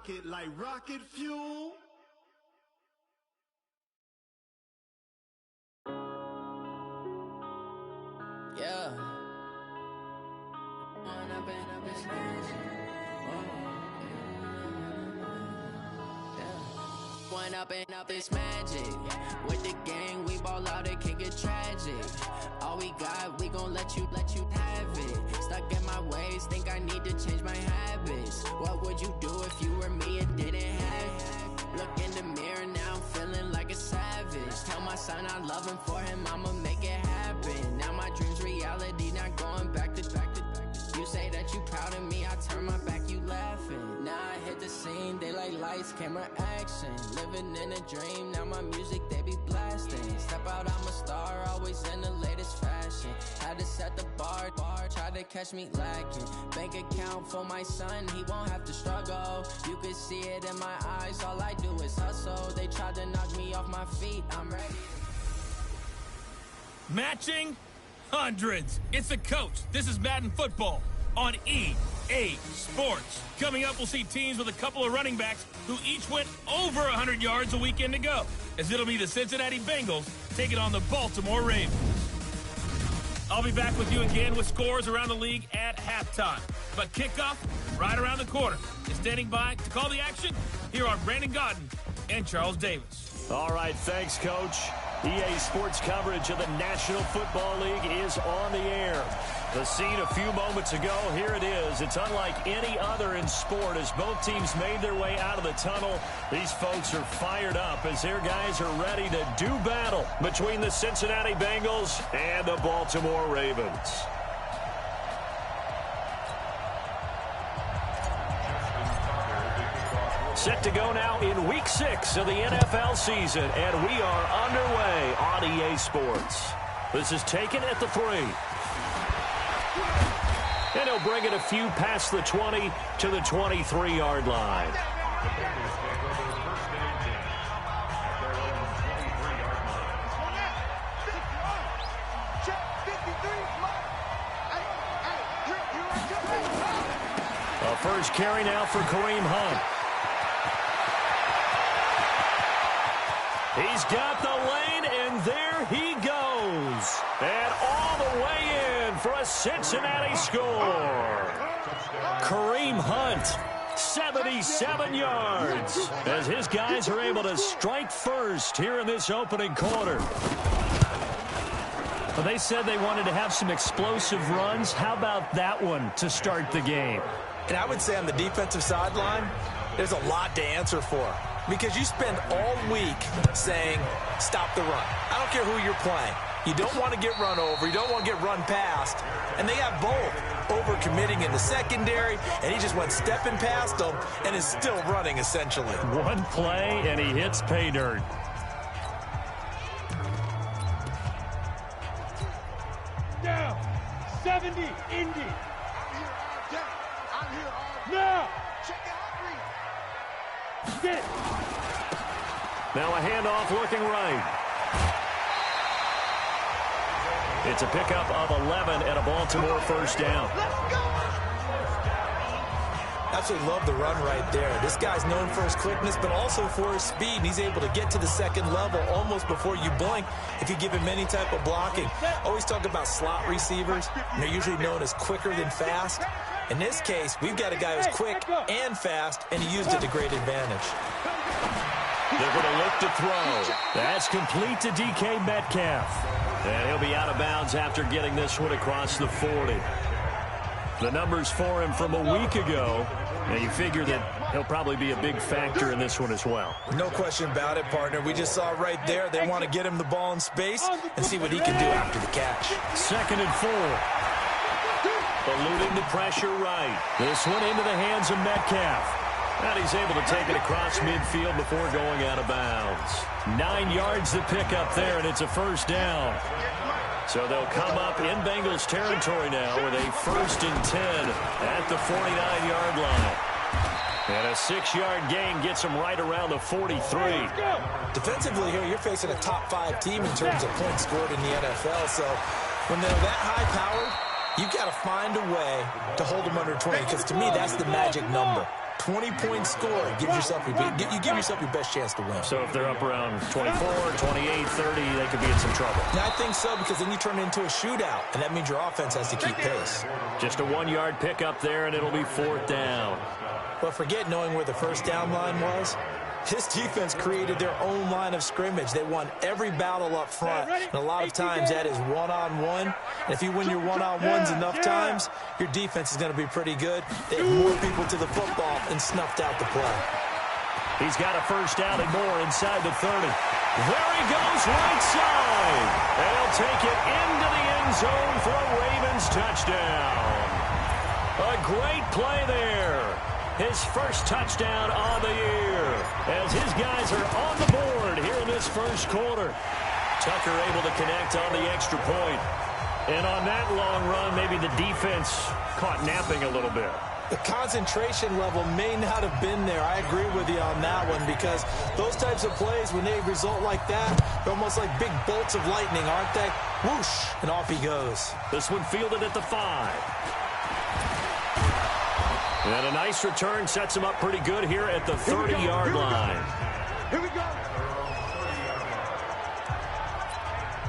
rocket like rocket fuel. Yeah. Going up and up, it's magic. With the gang, we ball out, it can get tragic. All we got, we gon' let you have it. Stuck in my ways, think I need to change my habits. What would you do if you were me and didn't have it? Look in the mirror, now I'm feeling like a savage. Tell my son I love him, for him I'ma make it happen. Now my dream's reality, not going back to. You say that you proud of me, I turn my back, you laughing. Now I hit the scene, they like lights, camera, action. Living in a dream, now my music, they be blasting. Step out, I'm a star, always in the latest fashion. Had to set the bar, try to catch me lacking. Bank account for my son, he won't have to struggle. You can see it in my eyes, all I do is hustle. They tried to knock me off my feet, I'm ready. Matching hundreds. It's the coach. This is Madden Football on EA Sports. Coming up, we'll see teams with a couple of running backs who each went over 100 yards a weekend ago, as it'll be the Cincinnati Bengals taking on the Baltimore Ravens. I'll be back with you again with scores around the league at halftime. But kickoff, right around the corner. And standing by to call the action, here are Brandon Godden and Charles Davis. All right, thanks, Coach. EA Sports coverage of the National Football League is on the air. The scene a few moments ago, here it is. It's unlike any other in sport as both teams made their way out of the tunnel. These folks are fired up as their guys are ready to do battle between the Cincinnati Bengals and the Baltimore Ravens. Set to go now in Week 6 of the NFL season, and we are underway on EA Sports. This is taken at the 3. And he'll bring it a few past the 20 to the 23-yard line. A first carry now for Kareem Hunt. He's got the lane, and there he goes. And all the way in for a Cincinnati score. Kareem Hunt, 77 yards, as his guys are able to strike first here in this opening quarter. Well, they said they wanted to have some explosive runs. How about that one to start the game? And I would say on the defensive sideline, there's a lot to answer for. Because you spend all week saying, stop the run. I don't care who you're playing. You don't want to get run over. You don't want to get run past. And they have both. Over-committing in the secondary, and he just went stepping past them and is still running, essentially. One play, and he hits pay dirt. Down. 70, Indy. I'm here all day. I'm here all day. Now. Check out Sit. Now a handoff looking right. It's a pickup of 11 and a Baltimore first down. Absolutely love the run right there. This guy's known for his quickness, but also for his speed. He's able to get to the second level almost before you blink if you give him any type of blocking. Always talk about slot receivers. They're usually known as quicker than fast. In this case, we've got a guy who's quick and fast, and he used it to great advantage. They're going to look to throw. That's complete to DK Metcalf. And he'll be out of bounds after getting this one across the 40. The numbers for him from a week ago, and you figure that he'll probably be a big factor in this one as well. No question about it, partner. We just saw right there they want to get him the ball in space and see what he can do after the catch. 2nd and 4. Eluding the pressure right. This one into the hands of Metcalf. And he's able to take it across midfield before going out of bounds. 9 yards to pick up there, and it's a first down. So they'll come up in Bengals territory now with a 1st and 10 at the 49-yard line. And a 6-yard gain gets them right around the 43. Defensively here, you're facing a top 5 team in terms of points scored in the NFL. So when they're that high-powered, you've got to find a way to hold them under 20, because to me, that's the magic number. 20-point score, you give yourself your best chance to win. So if they're up around 24, 28, 30, they could be in some trouble. And I think so, because then you turn it into a shootout, and that means your offense has to keep pace. Just a 1-yard pickup there, and it'll be 4th down. But forget knowing where the first down line was. This defense created their own line of scrimmage. They won every battle up front, and a lot of times that is one-on-one. And if you win your one-on-ones enough times, your defense is going to be pretty good. They have more people to the football and snuffed out the play. He's got a first down and more inside the 30. There he goes, right side. They'll take it into the end zone for a Ravens touchdown. A great play there. His first touchdown on the year as his guys are on the board here in this first quarter. Tucker able to connect on the extra point. And on that long run, maybe the defense caught napping a little bit. The concentration level may not have been there. I agree with you on that one, because those types of plays, when they result like that, they're almost like big bolts of lightning, aren't they? Whoosh, and off he goes. This one fielded at the 5. And a nice return sets him up pretty good here at the 30-yard line. Here we go.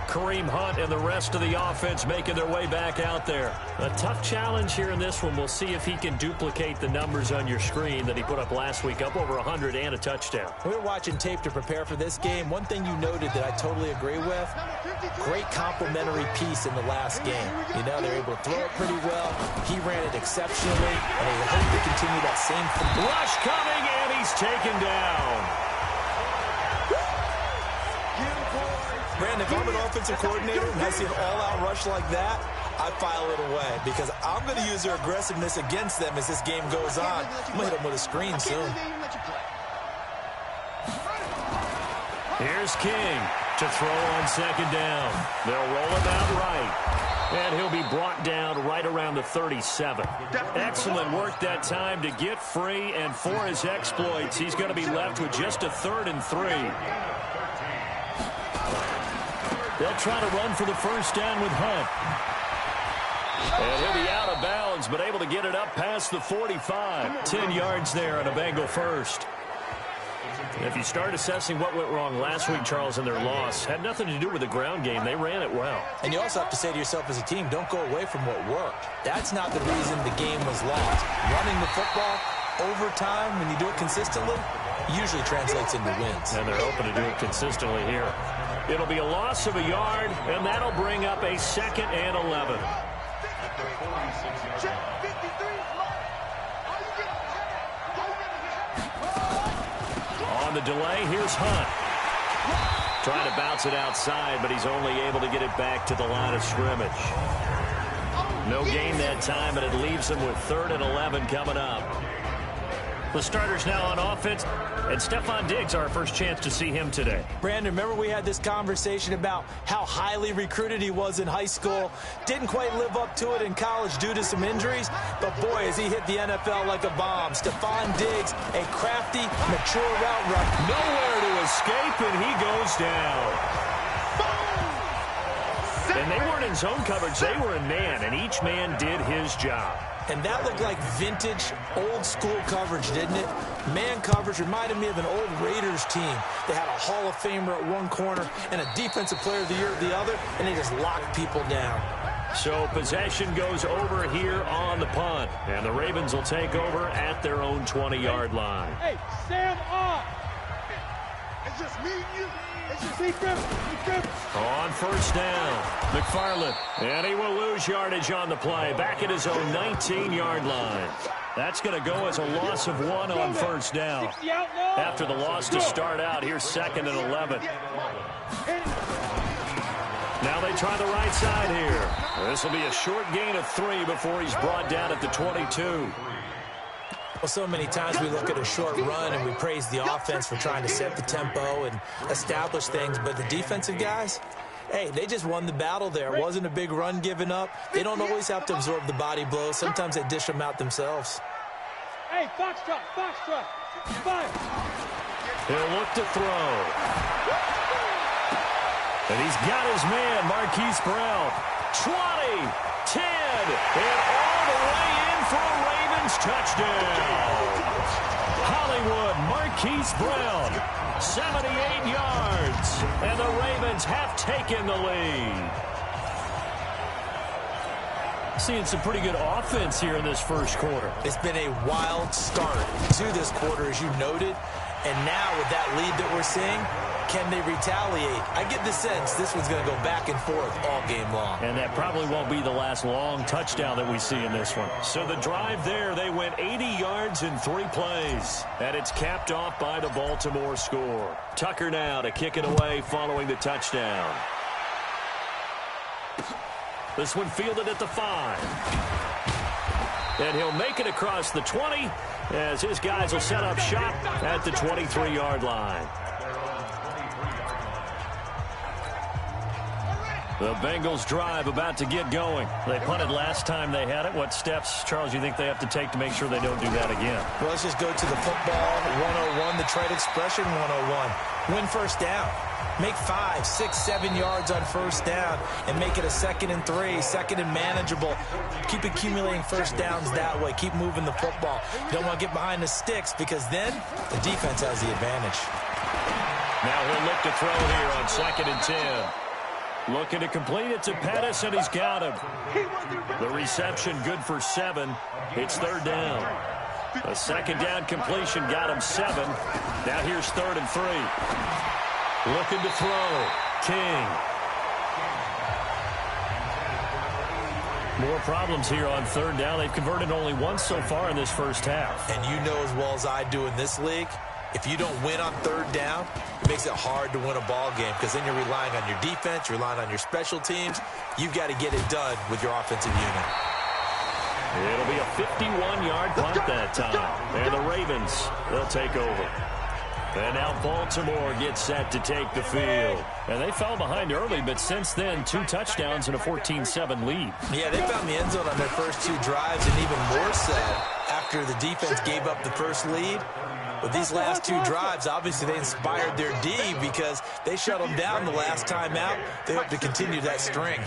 Kareem Hunt and the rest of the offense making their way back out there. A tough challenge here in this one. We'll see if he can duplicate the numbers on your screen that he put up last week, up over 100 and a touchdown. We were watching tape to prepare for this game. One thing you noted that I totally agree with, great complimentary piece in the last game. You know, they're able to throw it pretty well. He ran it exceptionally, and they hope to continue that same thing. Rush coming, and he's taken down. Brandon, if I'm an offensive coordinator and I see an all-out rush like that, I file it away, because I'm going to use their aggressiveness against them as this game goes on. I'm going to hit them with a screen soon. Here's King to throw on second down. They'll roll him out right, and he'll be brought down right around the 37. Excellent work that time to get free, and for his exploits, he's going to be left with just a 3rd and 3. They'll try to run for the first down with Hunt. And he'll be out of bounds, but able to get it up past the 45. 10 yards there on a Bengal first. If you start assessing what went wrong last week, Charles, in their loss, had nothing to do with the ground game. They ran it well. And you also have to say to yourself as a team, don't go away from what worked. That's not the reason the game was lost. Running the football over time, when you do it consistently, usually translates into wins. And they're hoping to do it consistently here. It'll be a loss of a yard, and that'll bring up a 2nd and 11. On the delay, here's Hunt. Trying to bounce it outside, but he's only able to get it back to the line of scrimmage. No gain that time, and it leaves him with 3rd and 11 coming up. The starters now on offense, and Stephon Diggs, our first chance to see him today. Brandon, remember we had this conversation about how highly recruited he was in high school. Didn't quite live up to it in college due to some injuries, but boy, has he hit the NFL like a bomb. Stephon Diggs, a crafty, mature route runner. Nowhere to escape, and he goes down. And they weren't in zone coverage, they were in man, and each man did his job. And that looked like vintage, old-school coverage, didn't it? Man coverage reminded me of an old Raiders team. They had a Hall of Famer at one corner and a Defensive Player of the Year at the other, and they just locked people down. So possession goes over here on the punt, and the Ravens will take over at their own 20-yard line. Hey, stand off! It's just me and you. It's just On first down, McFarland, and he will lose yardage on the play, back at his own 19-yard line. That's going to go as a loss of 1 on first down. After the loss to start out, here's 2nd and 11. Now they try the right side here. This will be a short gain of 3 before he's brought down at the 22. Well, so many times we look at a short run and we praise the offense for trying to set the tempo and establish things, but the defensive guys, hey, they just won the battle there. It wasn't a big run given up. They don't always have to absorb the body blows. Sometimes they dish them out themselves. Hey, foxtrot, 5. He'll look to throw. And he's got his man, Marquise Brown. 20, 10. ahead. And all the way in for a Ravens touchdown. Hollywood Marquise Brown, 78 yards. And the Ravens have taken the lead. Seeing some pretty good offense here in this first quarter. It's been a wild start to this quarter, as you noted. And now with that lead that we're seeing, can they retaliate? I get the sense this one's going to go back and forth all game long. And that probably won't be the last long touchdown that we see in this one. So the drive there, they went 80 yards in 3 plays. And it's capped off by the Baltimore score. Tucker now to kick it away following the touchdown. This one fielded at the 5. And he'll make it across the 20 as his guys will set up shop at the 23-yard line. The Bengals drive about to get going. They punted last time they had it. What steps, Charles, you think they have to take to make sure they don't do that again? Well, let's just go to the football 101, the trade expression 101. Win first down. Make 5, 6, 7 yards on first down and make it a 2nd and 3, 2nd and manageable. Keep accumulating first downs that way. Keep moving the football. You don't want to get behind the sticks because then the defense has the advantage. Now he'll look to throw here on 2nd and 10. Looking to complete it to Pettis, and he's got him. The reception good for 7. It's 3rd down. A 2nd down completion got him 7. Now here's 3rd and 3. Looking to throw. King. More problems here on 3rd down. They've converted only once so far in this first half. And you know as well as I do in this league, if you don't win on 3rd down, it makes it hard to win a ball game because then you're relying on your defense, you're relying on your special teams. You've got to get it done with your offensive unit. It'll be a 51-yard punt that time. And the Ravens, they'll take over. And now Baltimore gets set to take the field. And they fell behind early, but since then, 2 touchdowns and a 14-7 lead. Yeah, they found the end zone on their first 2 drives, and even more so after the defense gave up the first lead. But these last 2 drives, obviously they inspired their D because they shut them down the last time out. They hope to continue that string.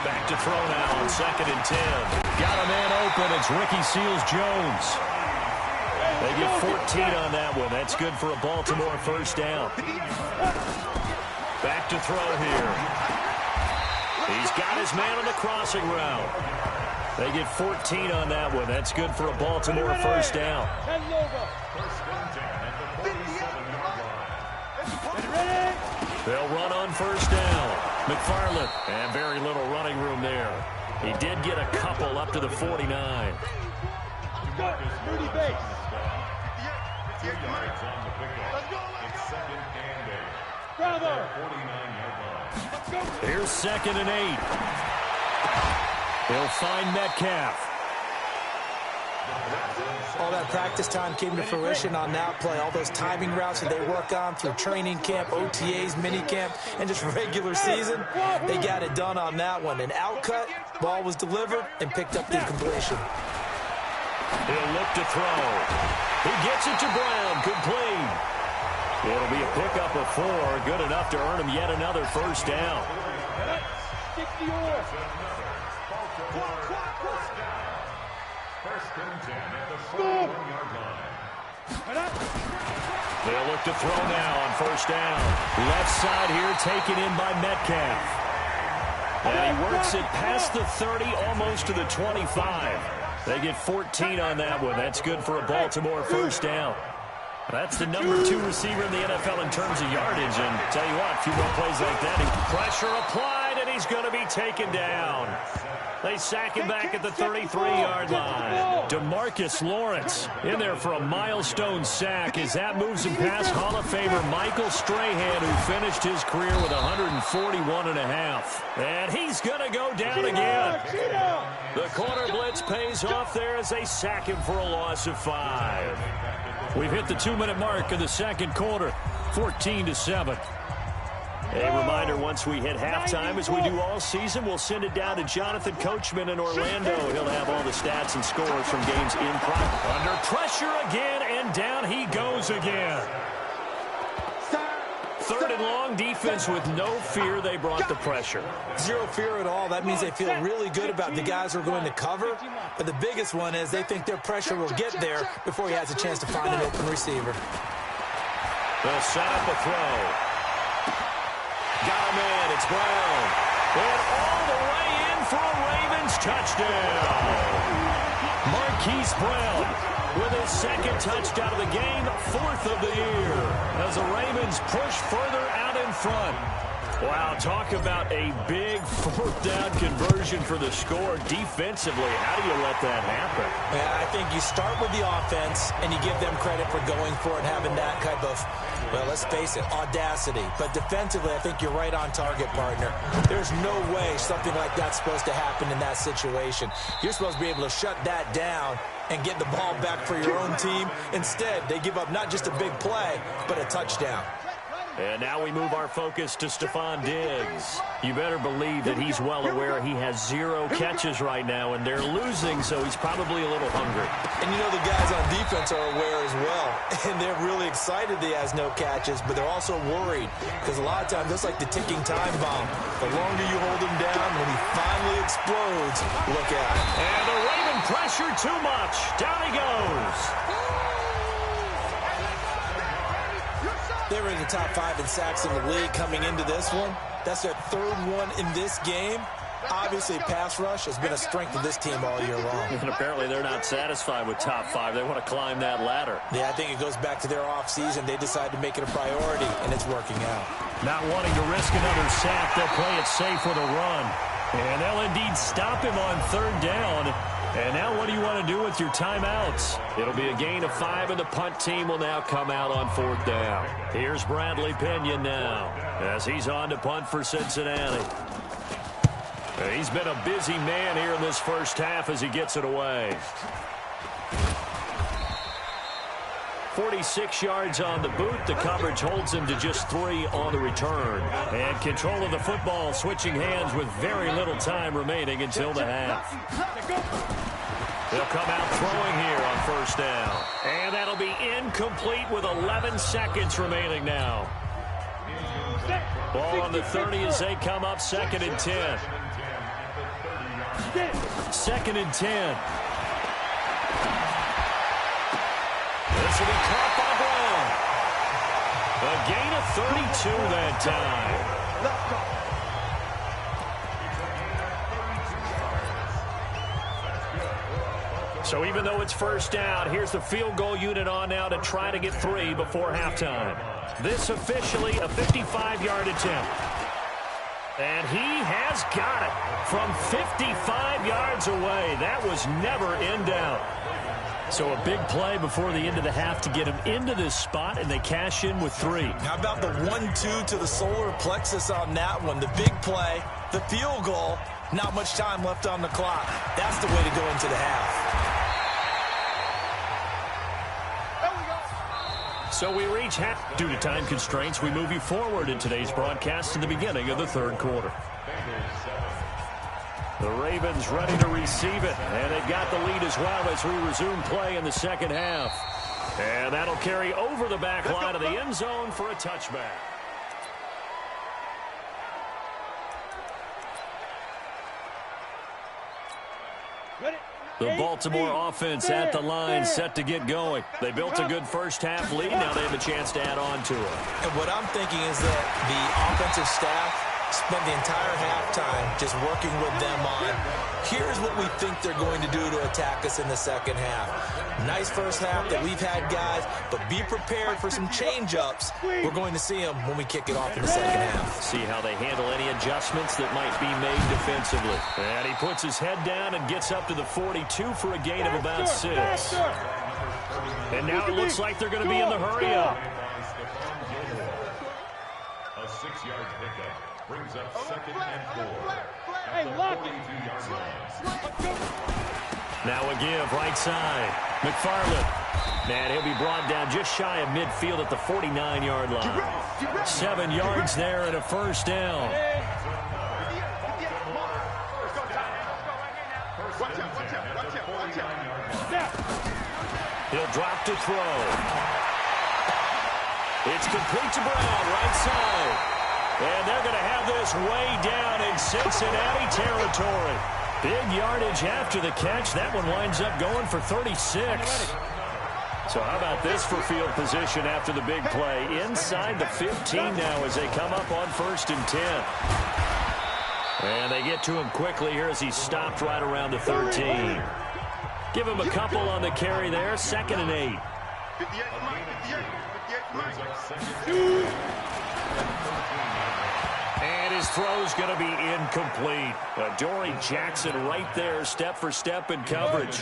Back to throw now on 2nd and 10. Got a man open. It's Ricky Seals-Jones. They get 14 on that one. That's good for a Baltimore first down. Back to throw here. He's got his man on the crossing route. They get 14 on that one. That's good for a Baltimore first down. They'll run on first down. McFarland, and very little running room there. He did get a couple up to the 49. Here's 2nd and 8. He'll find Metcalf. All that practice time came to fruition on that play. All those timing routes that they work on through training camp, OTAs, minicamp, and just regular season, they got it done on that one. An outcut, ball was delivered, and picked up the completion. He'll look to throw. He gets it to Brown. Complete. It'll be a pickup of 4. Good enough to earn him yet another first down. They'll look to throw now on first down. Left side here taken in by Metcalf. And he works it past the 30, almost to the 25. They get 14 on that one. That's good for a Baltimore first down. That's the number 2 receiver in the NFL in terms of yardage. And tell you what, a few more plays like that. Pressure applied, and he's going to be taken down. They sack him back at the 33-yard line. DeMarcus Lawrence in there for a milestone sack as that moves him past Hall of Famer Michael Strahan, who finished his career with 141.5. And he's going to go down again. The corner blitz pays off there as they sack him for a loss of 5. We've hit the 2-minute mark of the second quarter, 14-7. A reminder, once we hit halftime, as we do all season, we'll send it down to Jonathan Coachman in Orlando. He'll have all the stats and scores from games in progress. Under pressure again, and down he goes again. third and long, defense with no fear. They brought the pressure. Zero fear at all. That means they feel really good about the guys who are going to cover. But the biggest one is they think their pressure will get there before he has a chance to find an open receiver. They'll set up a throw. Got a man. It's Brown. And all the way in for a Ravens touchdown. Marquise Brown with his second touchdown of the game, fourth of the year, as the Ravens push further out in front. Wow, talk about a big fourth down conversion for the score. Defensively, how do you let that happen? Yeah, I think you start with the offense, and you give them credit for going for it, having that type of, well, let's face it, audacity. But defensively, I think you're right on target, partner. There's no way something like that's supposed to happen in that situation. You're supposed to be able to shut that down and get the ball back for your own team. Instead, they give up not just a big play, but a touchdown. And now we move our focus to Stephon Diggs. You better believe that he's well aware he has 0 catches right now, and they're losing, so he's probably a little hungry. And you know the guys on defense are aware as well, and they're really excited that he has no catches, but they're also worried because a lot of times it's like the ticking time bomb. The longer you hold him down, when he finally explodes, look out. And the Raven pressure too much. Down he goes. They were in the top 5 in sacks in the league coming into this one. That's their third one in this game. Obviously, pass rush has been a strength of this team all year long. And apparently they're not satisfied with top 5. They want to climb that ladder. Yeah, I think it goes back to their offseason. They decided to make it a priority, and it's working out. Not wanting to risk another sack, they'll play it safe with a run. And they'll indeed stop him on third down. And now what do you want to do with your timeouts? It'll be a gain of 5, and the punt team will now come out on fourth down. Here's Bradley Pinion now as he's on to punt for Cincinnati. He's been a busy man here in this first half as he gets it away. 46 yards on the boot. The coverage holds him to just 3 on the return. And control of the football switching hands with very little time remaining until the half. They'll come out throwing here on first down. And that'll be incomplete with 11 seconds remaining now. Ball on the 30 as they come up 2nd and 10. 2nd and 10. This will be caught by Brown. A gain of 32 that time. So even though it's first down, here's the field goal unit on now to try to get 3 before halftime. This officially a 55-yard attempt. And he has got it from 55 yards away. That was never in doubt. So a big play before the end of the half to get him into this spot, and they cash in with 3. How about the 1-2 to the solar plexus on that one? The big play, the field goal, not much time left on the clock. That's the way to go into the half. So we reach half. Due to time constraints, we move you forward in today's broadcast to the beginning of the third quarter. The Ravens ready to receive it, and they've got the lead as well as we resume play in the second half. And that'll carry over the back line of the end zone for a touchback. The Baltimore offense at the line, set to get going. They built a good first-half lead. Now they have a chance to add on to it. And what I'm thinking is that the offensive staff spent the entire halftime just working with them on, here's what we think they're going to do to attack us in the second half. Nice first half that we've had, guys, but be prepared for some change-ups. We're going to see them when we kick it off in the second half. See how they handle any adjustments that might be made defensively. And he puts his head down and gets up to the 42 for a gain of about 6. And now it looks like they're going to be in the hurry-up. A 6-yard pickup brings up 2nd and 4. Hey, lock it. Now a give, right side. McFarland. And he'll be brought down just shy of midfield at the 49-yard line. 7 yards there and a first down. He'll drop to throw. It's complete to Brown, right side. And they're going to have this way down in Cincinnati territory. Big yardage after the catch. That one winds up going for 36. So how about this for field position after the big play? Inside the 15 now as they come up on 1st and 10. And they get to him quickly here as he's stopped right around the 13. Give him a couple on the carry there. 2nd and 8. And his throw's going to be incomplete. Adoree Jackson right there, step for step in coverage.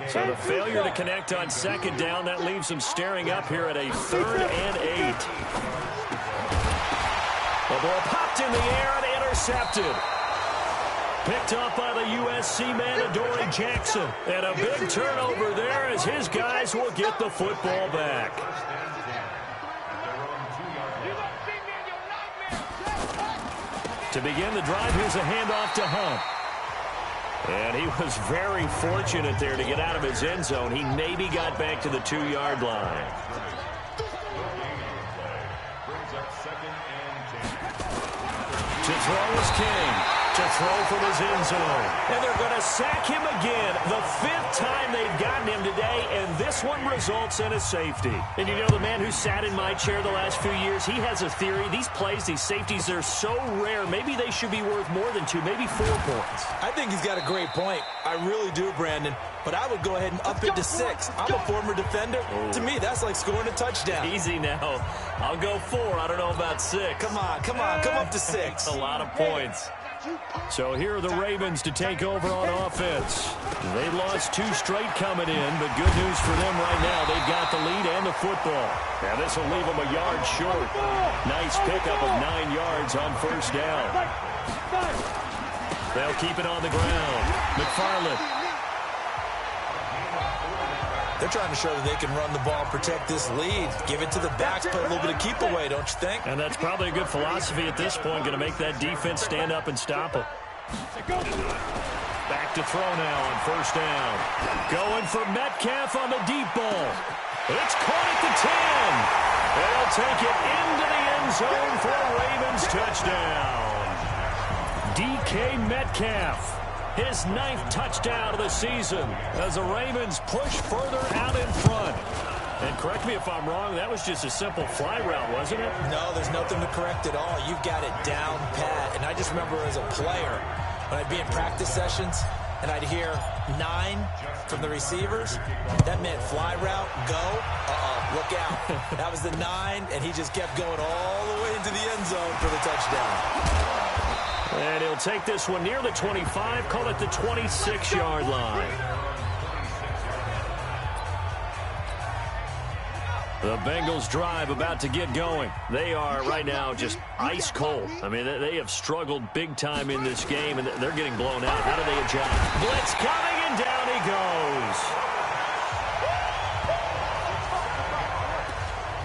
So the failure to connect on 2nd down, that leaves him staring up here at a 3rd and 8. The ball popped in the air and intercepted. Picked up by the USC man, Adoree Jackson. And a big turnover there as his guys will get the football back. To begin the drive, here's a handoff to Hunt. And he was very fortunate there to get out of his end zone. He maybe got back to the 2-yard line. To throw is King. To throw from his end zone. And they're going to sack him again. The 5th time they've gotten him today, and this one results in a safety. And you know, the man who sat in my chair the last few years, he has a theory. These plays, these safeties, they're so rare. Maybe they should be worth more than 2, maybe 4 points. I think he's got a great point. I really do, Brandon. But I would go ahead and up it to 6. I'm a former defender. To me, that's like scoring a touchdown. Easy now. I'll go 4. I don't know about 6. Come on. Come up to 6. A lot of points. So here are the Ravens to take over on offense. They lost 2 straight coming in, but good news for them right now. They've got the lead and the football. Now this will leave them a yard short. Nice pickup of 9 yards on 1st down. They'll keep it on the ground. McFarland. They're trying to show that they can run the ball, protect this lead, give it to the backs, play a little bit of keep away, don't you think? And that's probably a good philosophy at this point, going to make that defense stand up and stop them. Back to throw now on 1st down. Going for Metcalf on the deep ball. It's caught at the 10. They'll take it into the end zone for a Ravens touchdown. DK Metcalf. His 9th touchdown of the season as the Ravens push further out in front. And correct me if I'm wrong, that was just a simple fly route, wasn't it? No, there's nothing to correct at all. You've got it down pat. And I just remember as a player, when I'd be in practice sessions and I'd hear 9 from the receivers, that meant fly route, go, look out. That was the 9, and he just kept going all the way into the end zone for the touchdown. And he'll take this one near the 25, call it the 26-yard line. The Bengals drive about to get going. They are right now just ice cold. I mean, they have struggled big time in this game, and they're getting blown out. How do they adjust? Blitz coming, and down he goes.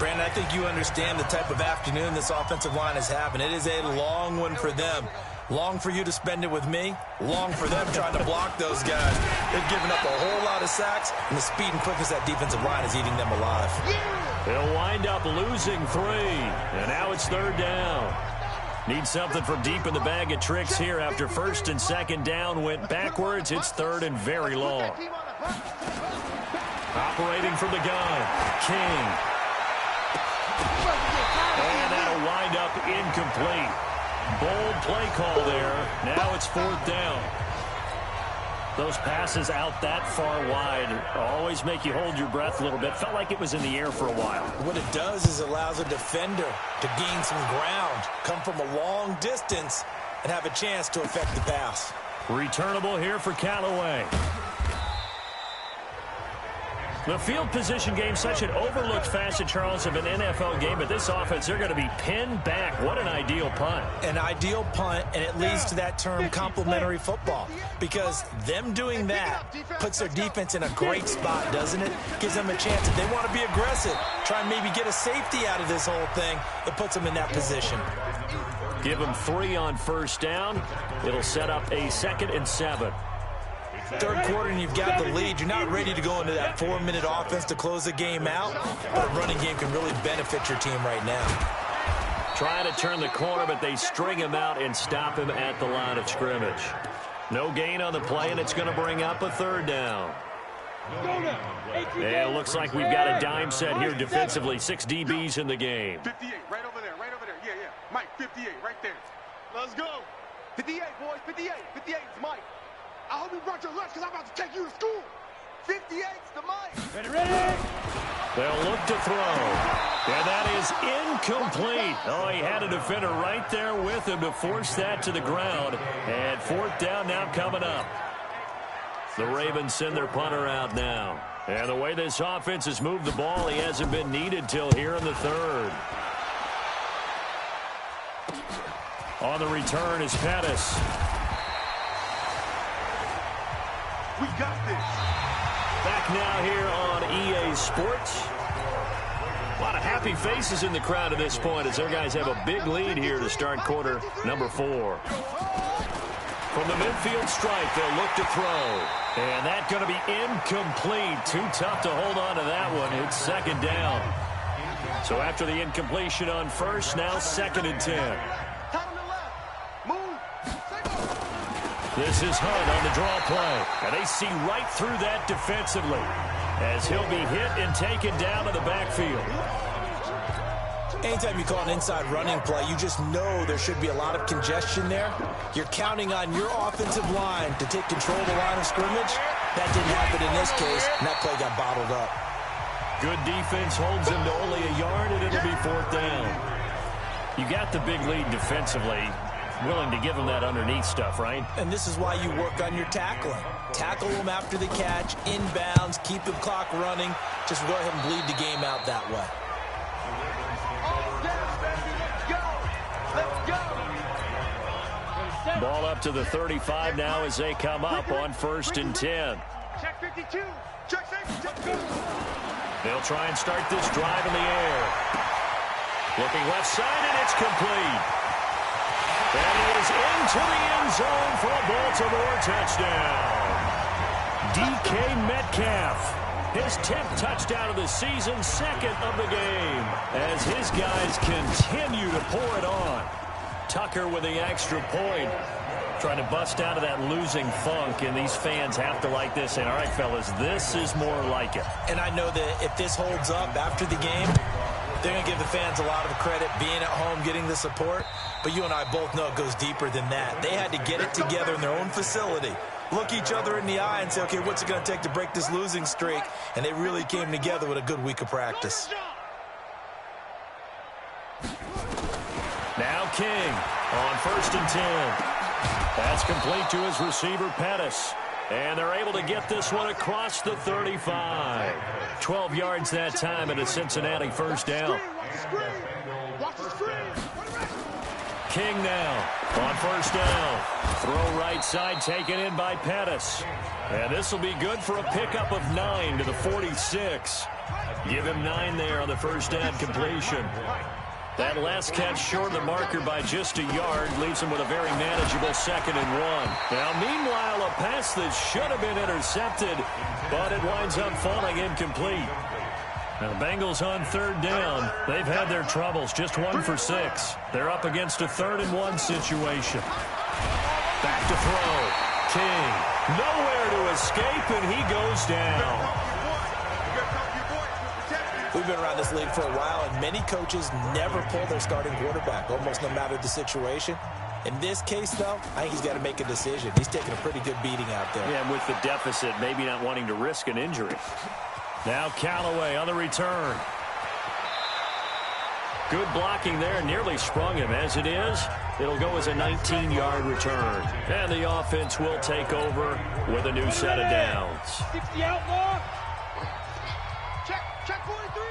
Brandon, I think you understand the type of afternoon this offensive line is having. It is a long one for them. Long for you to spend it with me. Long for them trying to block those guys. They've given up a whole lot of sacks, and the speed and quickness of that defensive line is eating them alive. They'll wind up losing 3, and now it's 3rd down. Need something from deep in the bag of tricks here after 1st and 2nd down went backwards. It's 3rd and very long. Operating from the gun, King. And that'll wind up incomplete. Bold play call there. Now it's 4th down. Those passes out that far wide always make you hold your breath a little bit. Felt like it was in the air for a while. What it does is allows a defender to gain some ground, come from a long distance, and have a chance to affect the pass. Returnable here for Callaway. The field position game, such an overlooked facet, Charles, of an NFL game, but this offense, they're going to be pinned back. What an ideal punt. An ideal punt, and it leads to that term complementary football, because them doing that puts their defense in a great spot, doesn't it? Gives them a chance. If they want to be aggressive, try and maybe get a safety out of this whole thing, it puts them in that position. Give them 3 on 1st down. It'll set up a 2nd and 7. Third quarter and you've got the lead. You're not ready to go into that 4-minute offense to close the game out, but a running game can really benefit your team right now. Trying to turn the corner, but they string him out and stop him at the line of scrimmage. No gain on the play, and it's going to bring up a third down. And it looks like we've got a dime set here defensively. 6 DBs in the game. 58, right over there, right over there. Yeah, yeah. Mike, 58, right there. Let's go. 58, boys, 58. 58 is Mike. I hope you brought your lunch because I'm about to take you to school. 58's the Mike. Ready, ready. They'll look to throw. And that is incomplete. Oh, he had a defender right there with him to force that to the ground. And fourth down now coming up. The Ravens send their punter out now. And the way this offense has moved the ball, he hasn't been needed till here in the third. On the return is Pettis. We got this. Back now here on EA Sports. A lot of happy faces in the crowd at this point as their guys have a big lead here to start quarter number 4. From the midfield stripe, they'll look to throw. And that's going to be incomplete. Too tough to hold on to that one. It's second down. So after the incompletion on first, now 2nd and 10. This is Hunt on the draw play. And they see right through that defensively as he'll be hit and taken down to the backfield. Anytime you call an inside running play, you just know there should be a lot of congestion there. You're counting on your offensive line to take control of the line of scrimmage. That didn't happen in this case, and that play got bottled up. Good defense holds him to only a yard, and it'll be 4th down. You got the big lead defensively. Willing to give him that underneath stuff, right? And this is why you work on your tackling. Tackle them after the catch, inbounds, keep the clock running. Just go ahead and bleed the game out that way. Ball up to the 35 now as they come up on 1st and 10. Check 52. Check 52. They'll try and start this drive in the air. Looking left side, and it's complete. And he is into the end zone for a Baltimore touchdown. DK Metcalf, his 10th touchdown of the season, 2nd of the game, as his guys continue to pour it on. Tucker with the extra point, trying to bust out of that losing funk, and these fans have to like this. And all right, fellas, this is more like it. And I know that if this holds up after the game, they're going to give the fans a lot of credit being at home, getting the support. But you and I both know it goes deeper than that. They had to get it together in their own facility, look each other in the eye and say, okay, what's it going to take to break this losing streak? And they really came together with a good week of practice. Now King on 1st and 10. That's complete to his receiver, Pettis. And they're able to get this one across the 35. 12 yards that time and a Cincinnati 1st down. King now on 1st down. Throw right side taken in by Pettis. And this will be good for a pickup of 9 to the 46. Give him 9 there on the 1st down completion. That last catch short of the marker by just a yard leaves him with a very manageable 2nd and 1. Now, meanwhile, a pass that should have been intercepted, but it winds up falling incomplete. Now, the Bengals on 3rd down. They've had their troubles, just 1 for 6. They're up against a 3rd and 1 situation. Back to throw. King, nowhere to escape, and he goes down. We've been around this league for a while, and many coaches never pull their starting quarterback, almost no matter the situation. In this case, though, I think he's got to make a decision. He's taking a pretty good beating out there. Yeah, and with the deficit, maybe not wanting to risk an injury. Now Callaway on the return. Good blocking there, nearly sprung him. As it is, it'll go as a 19-yard return. And the offense will take over with a new set of downs. 60 outlaw. Check 43.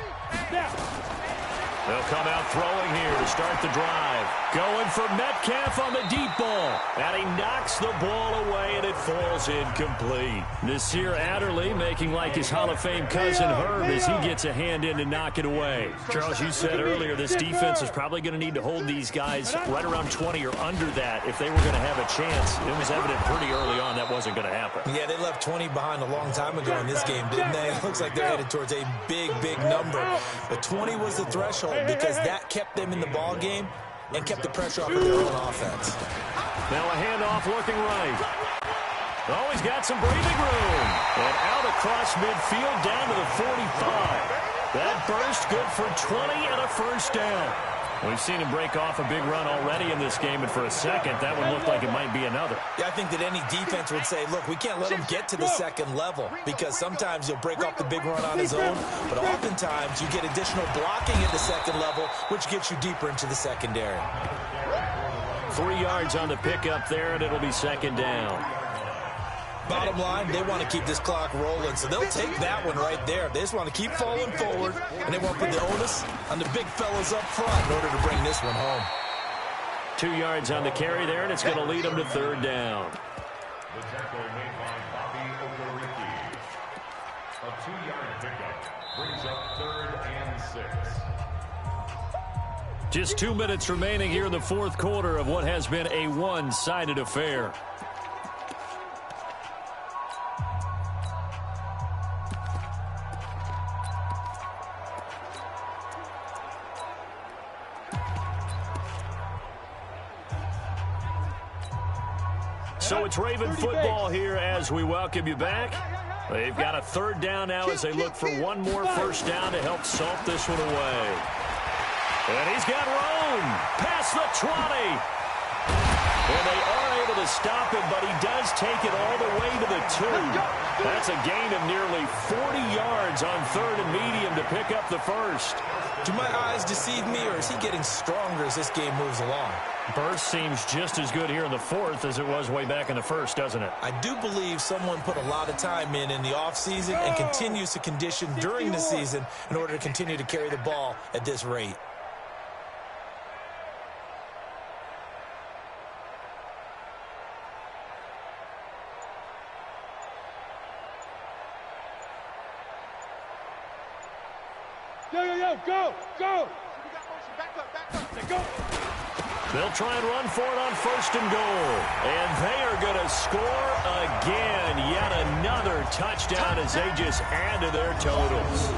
They'll come out throwing here to start the drive. Going for Metcalf on the deep ball. And he knocks the ball away, and it falls incomplete. Nasir Adderley making like his Hall of Fame cousin Herb as he gets a hand in to knock it away. Charles, you said earlier this defense is probably going to need to hold these guys right around 20 or under that if they were going to have a chance. It was evident pretty early on that wasn't going to happen. Yeah, they left 20 behind a long time ago in this game, didn't they? It looks like they're headed towards a big, big number. But 20 was the threshold because that kept them in the ball game and kept the pressure off of their own offense. Now a handoff looking right. Oh, he's got some breathing room. And out across midfield down to the 45. That burst good for 20 and a first down. We've seen him break off a big run already in this game, and for a second, that one looked like it might be another. Yeah, I think that any defense would say, look, we can't let him get to the second level because sometimes he'll break off the big run on his own, but oftentimes you get additional blocking at the second level, which gets you deeper into the secondary. 3 yards on the pickup there, and it'll be second down. Bottom line, they want to keep this clock rolling, so they'll take that one right there. They just want to keep falling forward, and they want to put the onus on the big fellas up front in order to bring this one home. 2 yards on the carry there, and it's going to lead them to third down. The tackle made by Bobby Okereke. A 2-yard pickup brings up 3rd and 6. Just 2 minutes remaining here in the fourth quarter of what has been a one-sided affair. So it's Raven football here as we welcome you back. They've got a third down now as they look for one more first down to help salt this one away. And he's got room past the 20. And they are able to stop him, but he does take it all the way to the 2. That's a gain of nearly 40 yards on third and medium to pick up the first. Do my eyes deceive me, or is he getting stronger as this game moves along? Burst seems just as good here in the fourth as it was way back in the first, doesn't it? I do believe someone put a lot of time in the offseason and continues to condition during the season in order to continue to carry the ball at this rate. Go! Go! They'll try and run for it on first and goal. And they are going to score again. Yet another touchdown as they just add to their totals.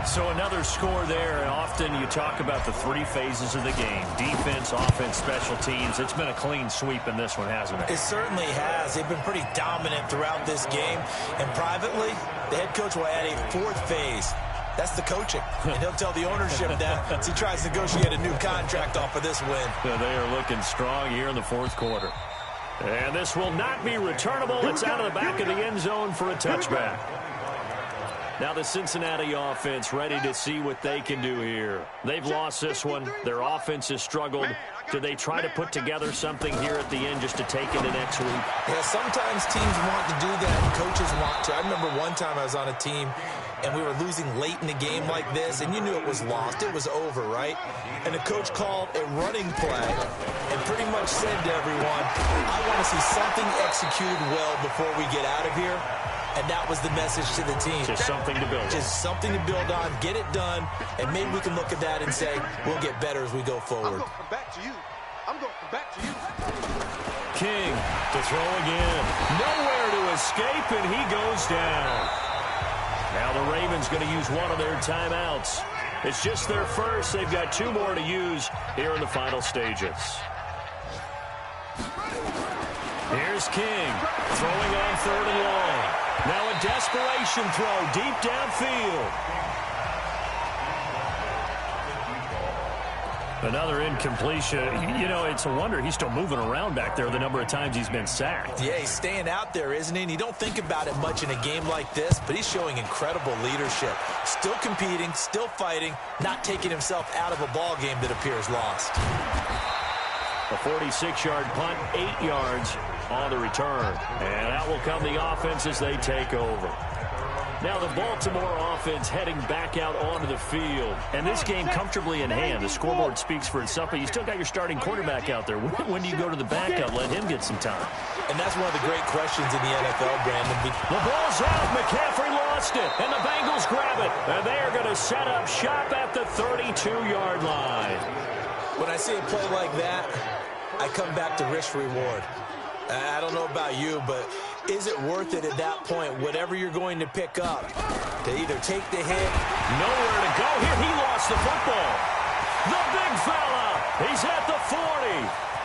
So another score there. And often you talk about the 3 phases of the game. Defense, offense, special teams. It's been a clean sweep in this one, hasn't it? It certainly has. They've been pretty dominant throughout this game. And privately, the head coach will add a 4th phase. That's the coaching. And he'll tell the ownership that as he tries to negotiate a new contract off of this win. Yeah, they are looking strong here in the fourth quarter. And this will not be returnable. It's out of the back of the end zone for a touchback. Now the Cincinnati offense ready to see what they can do here. They've lost this one. Their offense has struggled. Do they try to put together something here at the end just to take into next week? Yeah, sometimes teams want to do that and coaches want to. I remember one time I was on a team and we were losing late in the game like this, and you knew it was lost. It was over, right? And the coach called a running play and pretty much said to everyone, I want to see something executed well before we get out of here. And that was the message to the team. Just something to build on. Just something to build on, get it done, and maybe we can look at that and say, we'll get better as we go forward. I'm going to come back to you. I'm going to come back to you. King to throw again. Nowhere to escape, and he goes down. Now the Ravens going to use one of their timeouts. It's just their first. They've got 2 more to use here in the final stages. Here's King throwing on 3rd and long. Now a desperation throw deep downfield. Another incompletion. You know, it's a wonder he's still moving around back there the number of times he's been sacked. Yeah, he's staying out there, isn't he? And you don't think about it much in a game like this, but he's showing incredible leadership. Still competing, still fighting, not taking himself out of a ball game that appears lost. A 46-yard punt, 8 yards on the return. And out will come the offense as they take over. Now the Baltimore offense heading back out onto the field. And this game comfortably in hand. The scoreboard speaks for itself, but you still got your starting quarterback out there. When do you go to the backup? Let him get some time. And that's one of the great questions in the NFL, Brandon. The ball's out. McCaffrey lost it. And the Bengals grab it. And they are going to set up shop at the 32-yard line. When I see a play like that, I come back to risk-reward. I don't know about you, but is it worth it at that point, whatever you're going to pick up, to either take the hit? Nowhere to go here. He lost the football. The big fella. He's at the 40,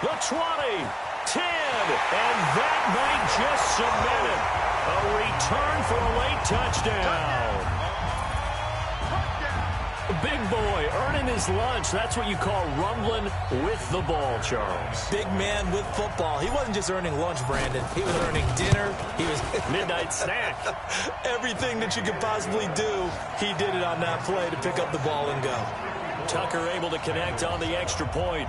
the 20, 10, and that might just cement it. A return for a late touchdown. Big boy earning his lunch. That's what you call rumbling with the ball, Charles. Big man with football. He wasn't just earning lunch, Brandon. He was earning dinner. He was midnight snack. Everything that you could possibly do, he did it on that play to pick up the ball and go. Tucker able to connect on the extra point.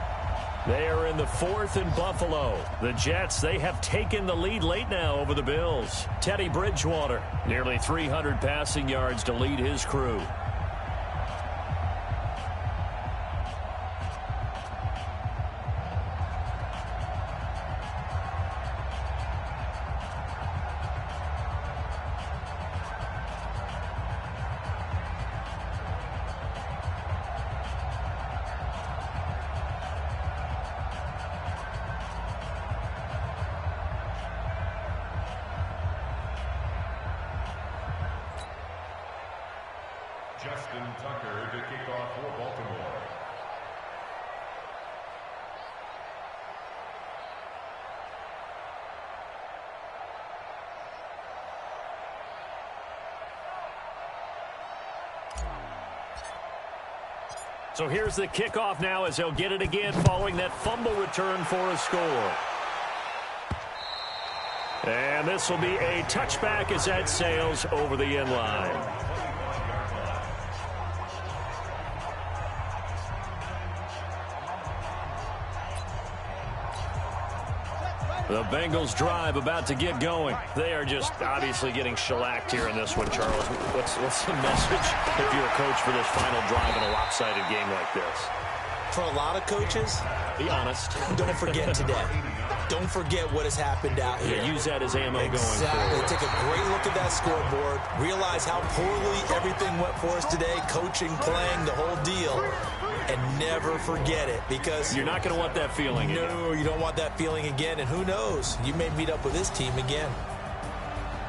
They are in the 4th and Buffalo. The Jets, they have taken the lead late now over the Bills. Teddy Bridgewater, nearly 300 passing yards to lead his crew. Justin Tucker to kick off for Baltimore. So here's the kickoff now as he'll get it again following that fumble return for a score. And this will be a touchback as that sails over the end line. The Bengals drive about to get going. They are just obviously getting shellacked here in this one, Charles. What's the message if you're a coach for this final drive in a lopsided game like this? For a lot of coaches, be honest. Don't forget today. Don't forget what has happened out here. Yeah, use that as ammo going forward. Take a great look at that scoreboard. Realize how poorly everything went for us today. Coaching, playing, the whole deal. And never forget it, because you're not going to want that feeling again. No, you don't want that feeling again. And who knows? You may meet up with this team again.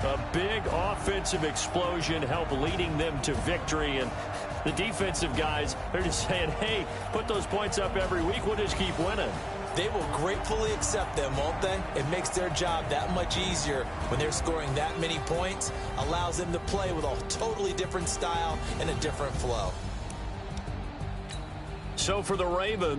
A big offensive explosion helped leading them to victory. And the defensive guys, they're just saying, hey, put those points up every week. We'll just keep winning. They will gratefully accept them, won't they? It makes their job that much easier when they're scoring that many points. Allows them to play with a totally different style and a different flow. So for the Ravens,